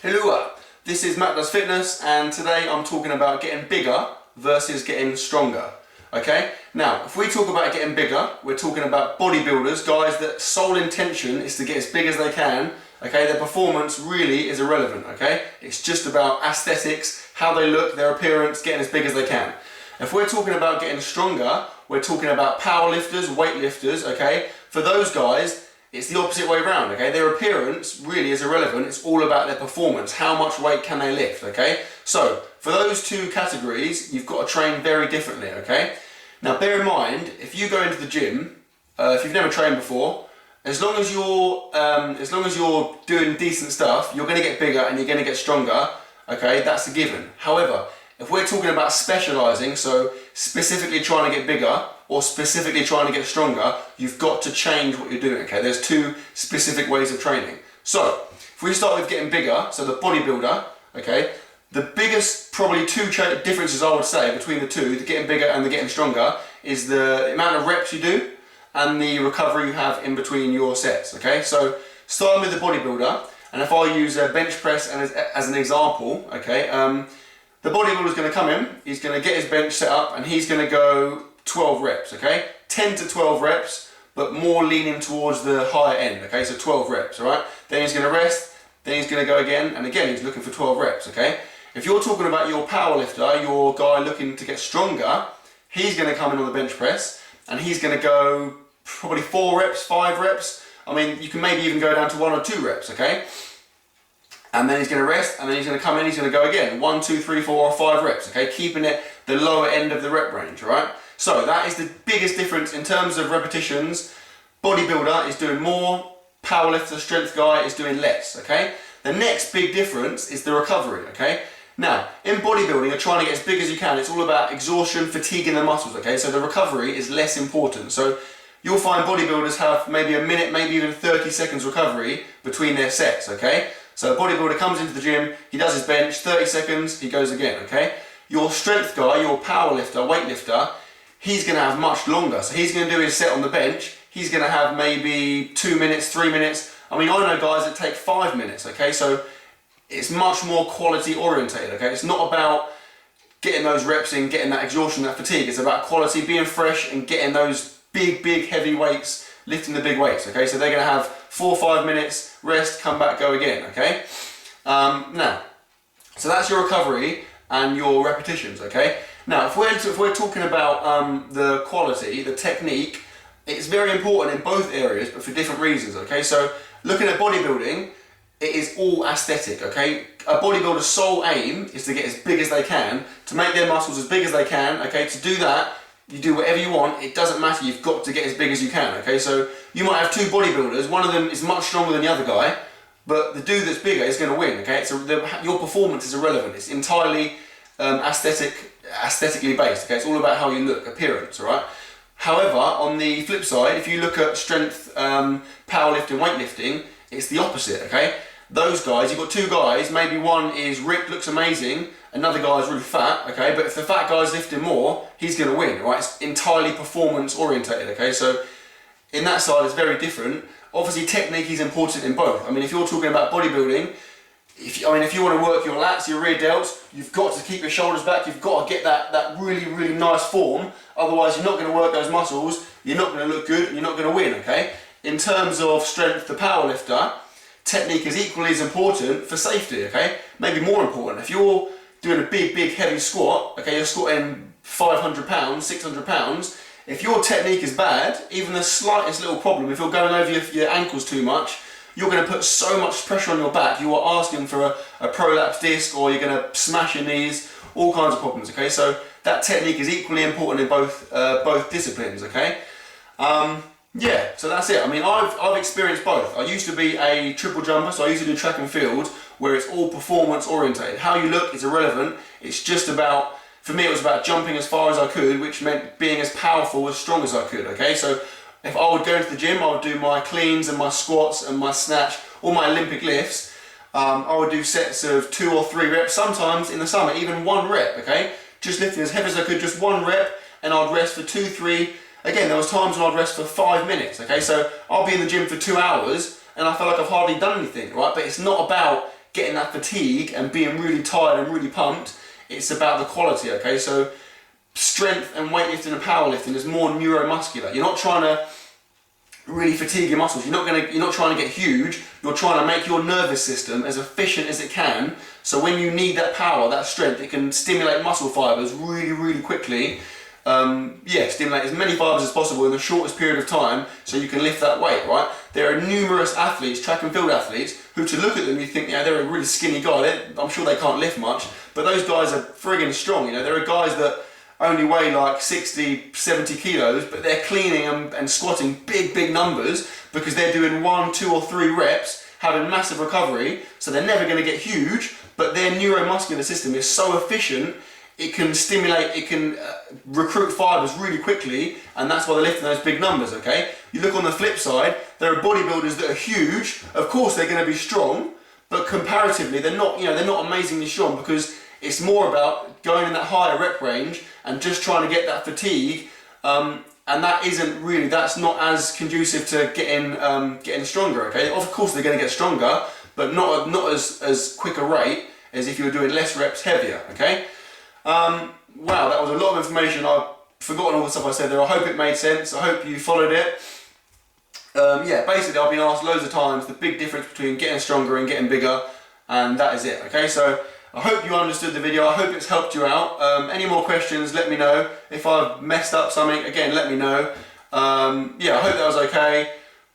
Hello, this is Mattdoesfitness, and today I'm talking about getting bigger versus getting stronger. Okay, now if we talk about getting bigger, we're talking about bodybuilders, guys that sole intention is to get as big as they can. Okay, their performance really is irrelevant. Okay, it's just about aesthetics, how they look, their appearance, getting as big as they can. If we're talking about getting stronger, we're talking about powerlifters, weightlifters. Okay, for those guys, it's the opposite way around, okay? Their appearance really is irrelevant. It's all about their performance. How much weight can they lift, okay? So, for those two categories, you've got to train very differently, okay? Now, bear in mind, if you go into the gym, if you've never trained before, as long as you're doing decent stuff, you're going to get bigger and you're going to get stronger, okay? That's a given. However, if we're talking about specialising, so specifically trying to get bigger or specifically trying to get stronger, you've got to change what you're doing, okay? There's two specific ways of training. So, if we start with getting bigger, so the bodybuilder, okay, the biggest probably two differences I would say between the two, the getting bigger and the getting stronger, is the amount of reps you do and the recovery you have in between your sets, okay? So, starting with the bodybuilder, and if I use a bench press as an example, okay, the bodybuilder's going to come in, he's going to get his bench set up, and he's going to go 12 reps, okay? 10 to 12 reps, but more leaning towards the higher end, okay? So 12 reps, all right? Then he's going to rest, then he's going to go again, and again he's looking for 12 reps, okay? If you're talking about your power lifter, your guy looking to get stronger, he's going to come in on the bench press, and he's going to go probably 4 reps, 5 reps. I mean, you can maybe even go down to 1 or 2 reps, okay? And then he's going to rest, and then he's going to come in, he's going to go again. 1, 2, 3, 4, or 5 reps, okay? Keeping it the lower end of the rep range, right? So that is the biggest difference in terms of repetitions. Bodybuilder is doing more, powerlifter, strength guy is doing less, okay? The next big difference is the recovery, okay? Now, in bodybuilding, you're trying to get as big as you can. It's all about exhaustion, fatiguing the muscles, okay? So the recovery is less important. So you'll find bodybuilders have maybe a minute, maybe even 30 seconds recovery between their sets, okay? So a bodybuilder comes into the gym, he does his bench, 30 seconds, he goes again, okay? Your strength guy, your power lifter, weightlifter, he's going to have much longer. So he's going to do his set on the bench, he's going to have maybe 2 minutes, 3 minutes. I mean, I know guys that take 5 minutes, okay? So it's much more quality orientated, okay? It's not about getting those reps in, getting that exhaustion, that fatigue. It's about quality, being fresh and getting those big heavy weights, lifting the big weights, okay? So they're going to have 4 or 5 minutes, rest, come back, go again, okay? Now, so that's your recovery and your repetitions, okay? Now, if we're talking about the quality, the technique, it's very important in both areas, but for different reasons, okay? So, looking at bodybuilding, it is all aesthetic, okay? A bodybuilder's sole aim is to get as big as they can, to make their muscles as big as they can, okay? To do that, you do whatever you want, it doesn't matter, you've got to get as big as you can, okay? So, you might have 2 bodybuilders, one of them is much stronger than the other guy, but the dude that's bigger is going to win, okay? So, your performance is irrelevant, it's entirely aesthetically based, okay? It's all about how you look, appearance, all right? However, on the flip side, if you look at strength, powerlifting, weightlifting, it's the opposite, okay? Those guys, you've got 2 guys, maybe one is ripped, looks amazing, another guy's really fat, okay? But if the fat guy's lifting more, he's going to win, right? It's entirely performance orientated, okay? So in that side, it's very different. Obviously, technique is important in both. I mean, if you're talking about bodybuilding, if you want to work your lats, your rear delts, you've got to keep your shoulders back, you've got to get that really nice form, otherwise you're not going to work those muscles, you're not going to look good, and you're not going to win, okay? In terms of strength, the power lifter, technique is equally as important for safety, okay? Maybe more important. If you're doing a big heavy squat, okay, you're squatting 500 pounds, 600 pounds, if your technique is bad, even the slightest little problem, if you're going over your ankles too much, you're going to put so much pressure on your back, you are asking for a prolapse disc, or you're going to smash your knees, all kinds of problems, okay? So that technique is equally important in both disciplines, okay? Yeah, so that's it. I mean, I've experienced both. I used to be a triple jumper, so I used to do track and field, where it's all performance orientated. How you look is irrelevant. It's just about, for me it was about jumping as far as I could, which meant being as powerful, as strong as I could, okay? So if I would go into the gym, I would do my cleans and my squats and my snatch, all my Olympic lifts. I would do sets of 2 or 3 reps, sometimes in the summer, even 1 rep, okay? Just lifting as heavy as I could, just 1 rep, and I'd rest for 2, 3. Again, there was times when I'd rest for 5 minutes, okay? So I'll be in the gym for 2 hours, and I feel like I've hardly done anything, right? But it's not about getting that fatigue and being really tired and really pumped. It's about the quality, okay? So strength and weightlifting and powerlifting is more neuromuscular. You're not trying to really fatigue your muscles. You're not trying to get huge. You're trying to make your nervous system as efficient as it can. So when you need that power, that strength, it can stimulate muscle fibers really, really quickly. Stimulate as many fibers as possible in the shortest period of time so you can lift that weight, right? There are numerous athletes, track and field athletes, who to look at them you think, they're a really skinny guy. I'm sure they can't lift much, but those guys are friggin' strong. There are guys that only weigh like 60, 70 kilos, but they're cleaning and squatting big numbers because they're doing 1, 2 or 3 reps, having massive recovery, so they're never going to get huge, but their neuromuscular system is so efficient, it can stimulate, it can recruit fibers really quickly, and that's why they're lifting those big numbers, okay? You look on the flip side, there are bodybuilders that are huge. Of course they're going to be strong, but comparatively they're not, they're not amazingly strong, because it's more about going in that higher rep range and just trying to get that fatigue, and that's not as conducive to getting stronger, okay? Of course they're going to get stronger, but not as quick a rate as if you were doing less reps heavier, okay? Wow, that was a lot of information. I've forgotten all the stuff I said there. I hope it made sense. I hope you followed it. Basically I've been asked loads of times the big difference between getting stronger and getting bigger, and that is it, okay? So I hope you understood the video. I hope it's helped you out. Any more questions, let me know. If I've messed up something, again, let me know. I hope that was okay.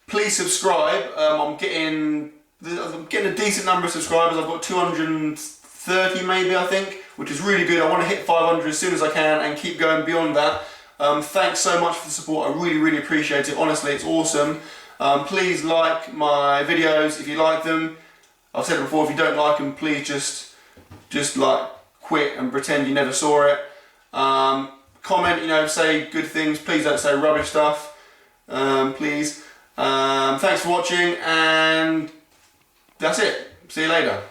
Please subscribe. I'm getting a decent number of subscribers. I've got 230 maybe, I think, which is really good. I want to hit 500 as soon as I can and keep going beyond that. Thanks so much for the support. I really appreciate it. Honestly, it's awesome. Please like my videos if you like them. I've said it before, if you don't like them, please just like quit and pretend you never saw it. Comment, say good things. Please don't say rubbish stuff. Please. Thanks for watching, and that's it. See you later.